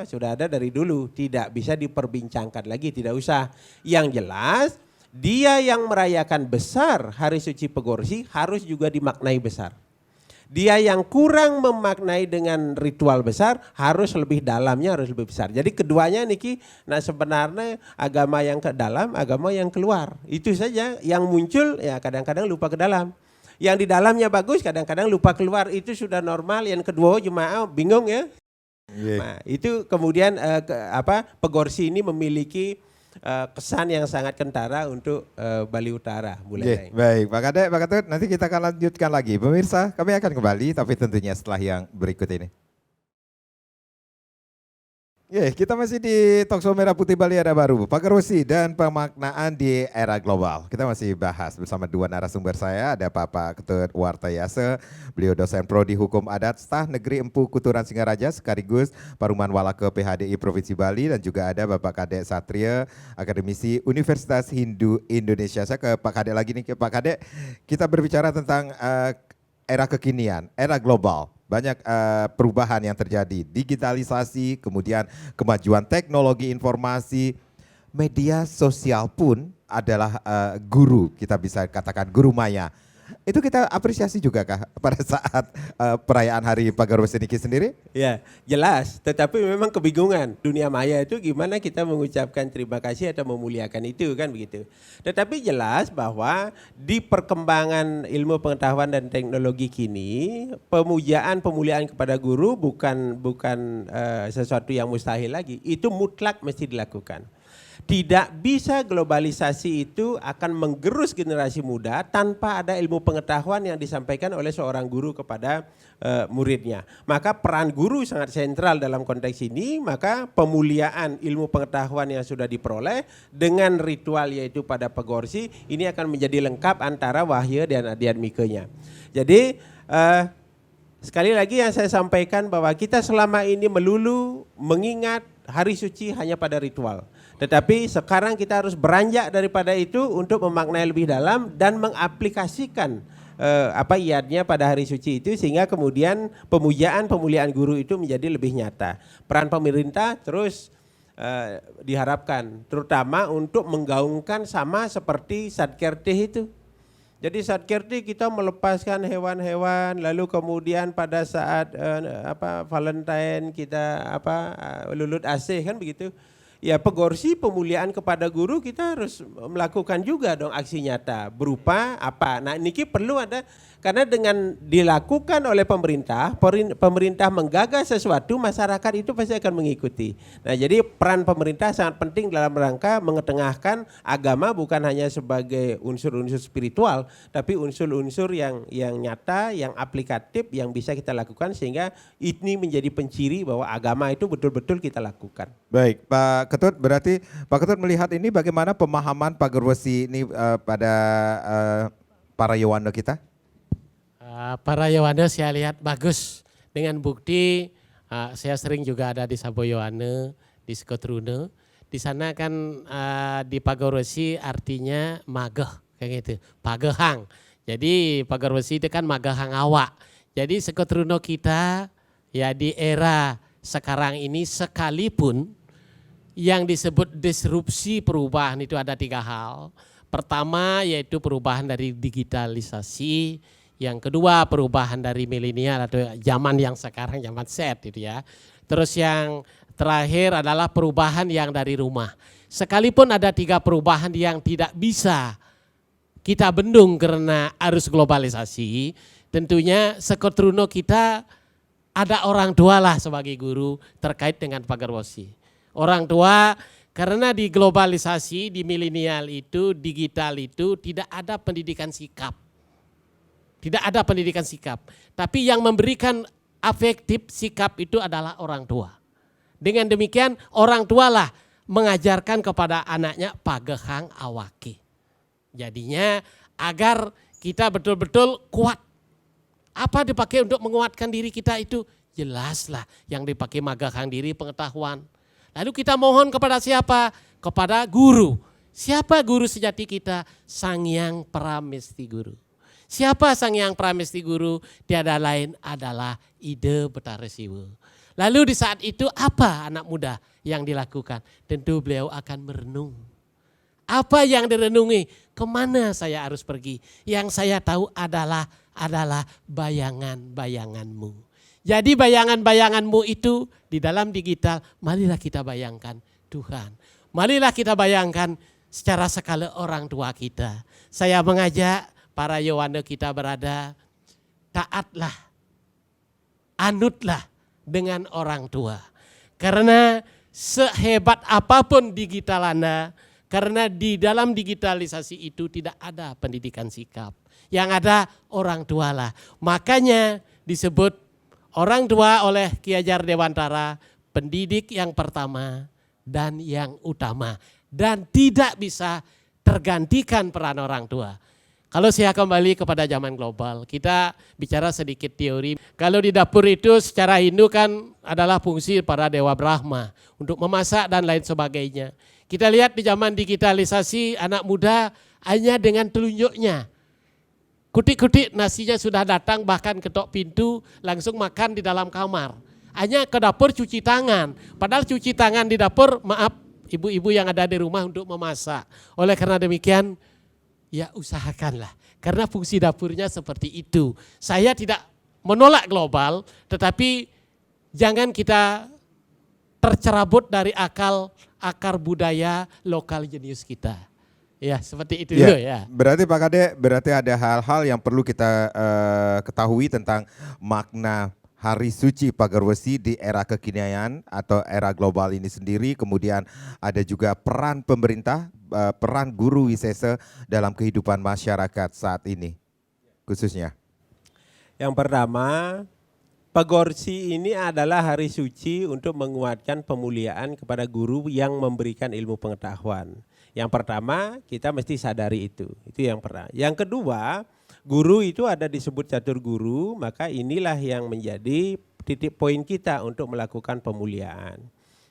sudah ada dari dulu, tidak bisa diperbincangkan lagi, tidak usah. Yang jelas dia yang merayakan besar hari suci Pegorsi harus juga dimaknai besar. Dia yang kurang memaknai dengan ritual besar harus lebih dalamnya, harus lebih besar. Jadi keduanya niki, nah sebenarnya agama yang ke dalam, agama yang keluar. Itu saja yang muncul ya kadang-kadang lupa ke dalam. Yang di dalamnya bagus kadang-kadang lupa keluar, itu sudah normal. Yang kedua jemaah bingung ya. Yeah. Nah, itu kemudian Pegorsi ini memiliki kesan yang sangat kentara untuk Bali Utara. Yeah, baik, Pak Kade, Pak Ketut, nanti kita akan lanjutkan lagi. Pemirsa, kami akan kembali, tapi tentunya setelah yang berikut ini. Kita masih di Talkshow Merah Putih Bali Era Baru, Pagar Wesi dan pemaknaan di era global. Kita masih bahas bersama 2 narasumber saya, ada Pak Ketut Wartayase, beliau dosen prodi Hukum Adat Staf Negeri Empu Kuturan Singaraja, sekaligus Paruman Walaka PHDI Provinsi Bali, dan juga ada Bapak Kade Satria, akademisi Universitas Hindu Indonesia. Saya ke Pak Kade lagi nih, Pak Kade, kita berbicara tentang era kekinian, era global. Banyak perubahan yang terjadi, digitalisasi, kemudian kemajuan teknologi informasi, media sosial pun adalah guru, kita bisa katakan guru maya. Itu kita apresiasi juga kah pada saat perayaan Hari Pagar Wesi niki sendiri? Ya, jelas. Tetapi memang kebingungan. Dunia maya itu gimana kita mengucapkan terima kasih atau memuliakan itu kan begitu. Tetapi jelas bahwa di perkembangan ilmu pengetahuan dan teknologi kini, pemuliaan kepada guru bukan sesuatu yang mustahil lagi. Itu mutlak mesti dilakukan. Tidak bisa globalisasi itu akan menggerus generasi muda tanpa ada ilmu pengetahuan yang disampaikan oleh seorang guru kepada muridnya. Maka peran guru sangat sentral dalam konteks ini, maka pemuliaan ilmu pengetahuan yang sudah diperoleh dengan ritual yaitu pada pegorsi ini akan menjadi lengkap antara wahya dan adiatmikanya. Jadi sekali lagi yang saya sampaikan bahwa kita selama ini melulu mengingat hari suci hanya pada ritual. Tetapi sekarang kita harus beranjak daripada itu untuk memaknai lebih dalam dan mengaplikasikan iadnya pada hari suci itu sehingga kemudian pemuliaan guru itu menjadi lebih nyata. Peran pemerintah terus diharapkan terutama untuk menggaungkan sama seperti Satkertih itu. Jadi Satkertih kita melepaskan hewan-hewan, lalu kemudian pada saat Valentine kita lulut asih kan begitu. Ya pegorsi pemuliaan kepada guru kita harus melakukan juga dong aksi nyata berupa apa. Nah niki perlu ada karena dengan dilakukan oleh pemerintah menggagas sesuatu masyarakat itu pasti akan mengikuti. Nah jadi peran pemerintah sangat penting dalam rangka mengetengahkan agama bukan hanya sebagai unsur-unsur spiritual tapi unsur-unsur yang nyata, yang aplikatif yang bisa kita lakukan sehingga ini menjadi penciri bahwa agama itu betul-betul kita lakukan. Baik, Pak Ketut, berarti Pak Ketut melihat ini bagaimana pemahaman Pagerwesi ini pada para Yowanda kita? Para Yowanda saya lihat bagus dengan bukti saya sering juga ada di Sabo Yowane, di Skotrune. Di sana kan di Pagerwesi artinya mageh kayak gitu, pagehang. Jadi Pagerwesi itu kan magehang awak. Jadi Skotrune kita ya di era sekarang ini sekalipun yang disebut disrupsi perubahan itu ada 3 hal. Pertama yaitu perubahan dari digitalisasi, yang kedua perubahan dari milenial atau zaman yang sekarang zaman Z gitu ya. Terus yang terakhir adalah perubahan yang dari rumah. Sekalipun ada 3 perubahan yang tidak bisa kita bendung karena arus globalisasi, tentunya Sekotruno kita ada orang tua lah sebagai guru terkait dengan Pagerwesi. Orang tua karena di globalisasi, di milenial itu, digital itu tidak ada pendidikan sikap. Tidak ada pendidikan sikap. Tapi yang memberikan afektif sikap itu adalah orang tua. Dengan demikian orang tua lah mengajarkan kepada anaknya pagehang awaki. Jadinya agar kita betul-betul kuat. Apa dipakai untuk menguatkan diri kita itu? Jelaslah yang dipakai magehang diri pengetahuan. Lalu kita mohon kepada siapa? Kepada guru. Siapa guru sejati kita? Sang Hyang Pramesti Guru. Siapa Sang Hyang Pramesti Guru? Tiada lain adalah Ide Betara Siwa. Lalu di saat itu apa anak muda yang dilakukan? Tentu beliau akan merenung. Apa yang direnungi? Kemana saya harus pergi? Yang saya tahu adalah bayangan-bayanganmu. Jadi bayangan-bayanganmu itu di dalam digital, marilah kita bayangkan Tuhan. Marilah kita bayangkan secara skala orang tua kita. Saya mengajak para Yowanda kita berada, taatlah, anutlah dengan orang tua. Karena sehebat apapun digital Anda, karena di dalam digitalisasi itu tidak ada pendidikan sikap. Yang ada orang tua lah. Makanya disebut orang tua oleh Ki Hajar Dewantara pendidik yang pertama dan yang utama. Dan tidak bisa tergantikan peran orang tua. Kalau saya kembali kepada zaman global, kita bicara sedikit teori. Kalau di dapur itu secara Hindu kan adalah fungsi para dewa Brahma untuk memasak dan lain sebagainya. Kita lihat di zaman digitalisasi anak muda hanya dengan telunjuknya. Kutik-kutik nasinya sudah datang bahkan ketok pintu langsung makan di dalam kamar. Hanya ke dapur cuci tangan. Padahal cuci tangan di dapur maaf ibu-ibu yang ada di rumah untuk memasak. Oleh karena demikian ya usahakanlah. Karena fungsi dapurnya seperti itu. Saya tidak menolak global tetapi jangan kita tercerabut dari akar budaya lokal jenius kita. Ya seperti itu dulu ya. Berarti Pak Kade, berarti ada hal-hal yang perlu kita ketahui tentang makna Hari Suci Pagarwesi di era kekinian atau era global ini sendiri, kemudian ada juga peran pemerintah, peran guru wisesa dalam kehidupan masyarakat saat ini khususnya. Yang pertama, Pagorsi ini adalah hari suci untuk menguatkan pemuliaan kepada guru yang memberikan ilmu pengetahuan. Yang pertama, kita mesti sadari itu yang pertama. Yang kedua, guru itu ada disebut catur guru, maka inilah yang menjadi titik poin kita untuk melakukan pemuliaan.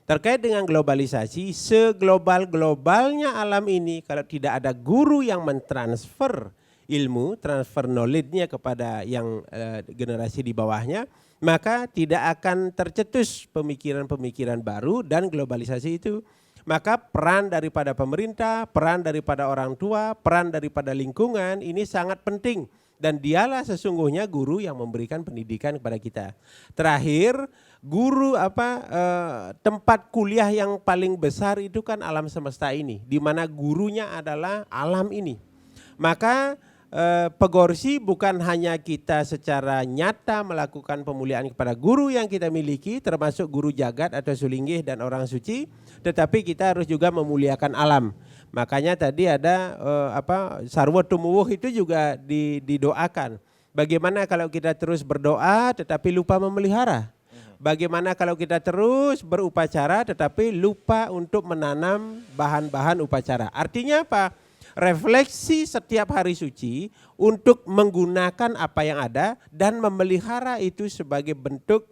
Terkait dengan globalisasi, seglobal-globalnya alam ini, kalau tidak ada guru yang mentransfer ilmu, transfer knowledge-nya kepada yang generasi di bawahnya, maka tidak akan tercetus pemikiran-pemikiran baru dan globalisasi itu. Maka peran daripada pemerintah, peran daripada orang tua, peran daripada lingkungan ini sangat penting. Dan dialah sesungguhnya guru yang memberikan pendidikan kepada kita. Terakhir, guru tempat kuliah yang paling besar itu kan alam semesta ini, di mana gurunya adalah alam ini. Maka Pagorsi bukan hanya kita secara nyata melakukan pemuliaan kepada guru yang kita miliki, termasuk guru jagat atau sulinggih dan orang suci, tetapi kita harus juga memuliakan alam. Makanya tadi ada sarwa tumuwuh itu juga didoakan. Bagaimana kalau kita terus berdoa tetapi lupa memelihara? Bagaimana kalau kita terus berupacara tetapi lupa untuk menanam bahan-bahan upacara? Artinya apa? Refleksi setiap hari suci untuk menggunakan apa yang ada dan memelihara itu sebagai bentuk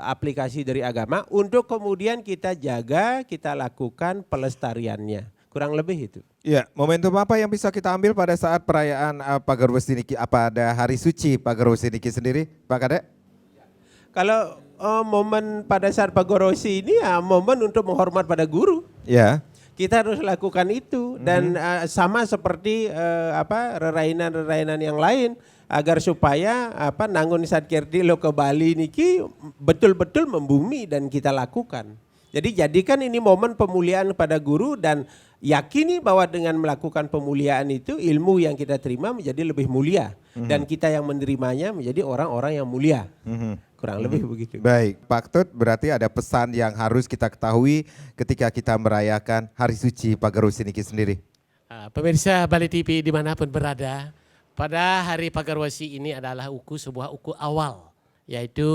aplikasi dari agama untuk kemudian kita jaga, kita lakukan pelestariannya. Kurang lebih itu. Ya, momentum apa yang bisa kita ambil pada saat perayaan Pagarwesi niki? Apa ada hari suci Pagarwesi niki sendiri, Pak Kadek? Kalau momen pada saat Pagorsi ini ya momen untuk menghormat pada guru. Ya. Kita harus lakukan itu dan sama seperti rerainan-rerainan yang lain agar supaya nangun satkirti lo ke Bali niki betul-betul membumi dan kita lakukan. Jadi jadikan ini momen pemuliaan pada guru dan yakini bahwa dengan melakukan pemuliaan itu ilmu yang kita terima menjadi lebih mulia dan kita yang menerimanya menjadi orang-orang yang mulia. Kurang lebih begitu. Baik, Pak Tut, berarti ada pesan yang harus kita ketahui ketika kita merayakan Hari Suci Pagarwesi niki sendiri. Pemirsa Bali TV dimanapun berada, pada hari Pagarwesi ini adalah sebuah uku awal, yaitu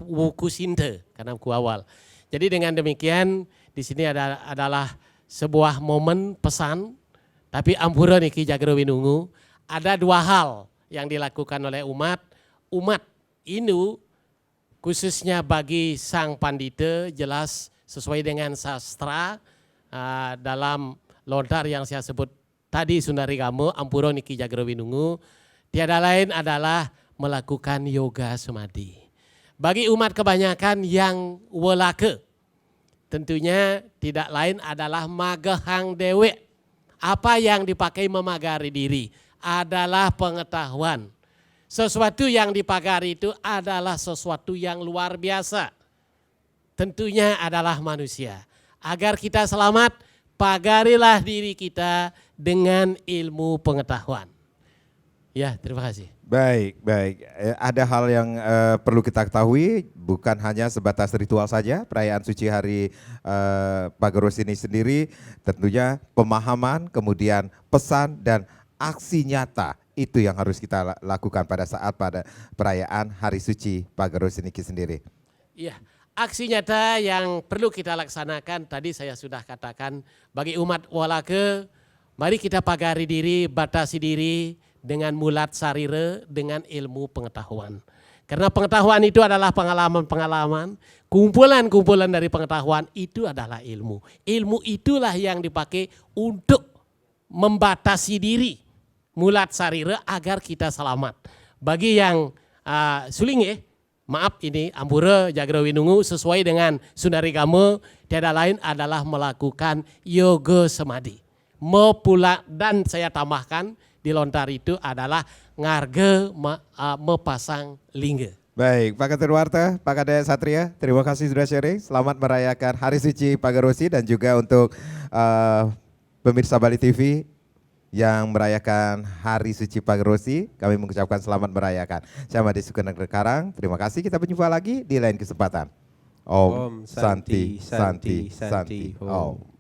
uku sinte, karena uku awal. Jadi dengan demikian di sini adalah sebuah momen pesan, tapi ampura niki Jagro Winungu, ada dua hal yang dilakukan oleh umat ini khususnya bagi sang pandita jelas sesuai dengan sastra dalam lontar yang saya sebut tadi Sundari Gamo, ampura niki Jagro Winungu, tiada lain adalah melakukan yoga samadhi. Bagi umat kebanyakan yang welake, tentunya tidak lain adalah magahang dewe. Apa yang dipakai memagari diri adalah pengetahuan. Sesuatu yang dipagari itu adalah sesuatu yang luar biasa. Tentunya adalah manusia. Agar kita selamat, pagarilah diri kita dengan ilmu pengetahuan. Ya, terima kasih. Baik. Ada hal yang perlu kita ketahui, bukan hanya sebatas ritual saja perayaan suci hari Pagarwesi ini sendiri, tentunya pemahaman, kemudian pesan dan aksi nyata itu yang harus kita lakukan pada saat pada perayaan Hari Suci Pagarwesi niki sendiri. Iya, aksi nyata yang perlu kita laksanakan tadi saya sudah katakan bagi umat walake, mari kita pagari diri, batasi diri dengan mulat sarire, dengan ilmu pengetahuan. Karena pengetahuan itu adalah pengalaman-pengalaman, kumpulan-kumpulan dari pengetahuan itu adalah ilmu. Ilmu itulah yang dipakai untuk membatasi diri, mulat sarire agar kita selamat. Bagi yang sulinge, maaf ini ampura Jagro Winungu sesuai dengan Sundari Gamo, tiada lain adalah melakukan yoga samadhi. Dan saya tambahkan di lontar itu adalah ngarge mepasang lingga. Baik, Pak Ketua Warta, Pak Kadek Satria, terima kasih sudah sharing. Selamat merayakan Hari Suci Pagarwesi dan juga untuk pemirsa Bali TV, yang merayakan Hari Suci Pagerosi, kami mengucapkan selamat merayakan. Saya Made Sukendang Karang, terima kasih, kita berjumpa lagi di lain kesempatan. Om Santi Santi Santi Om.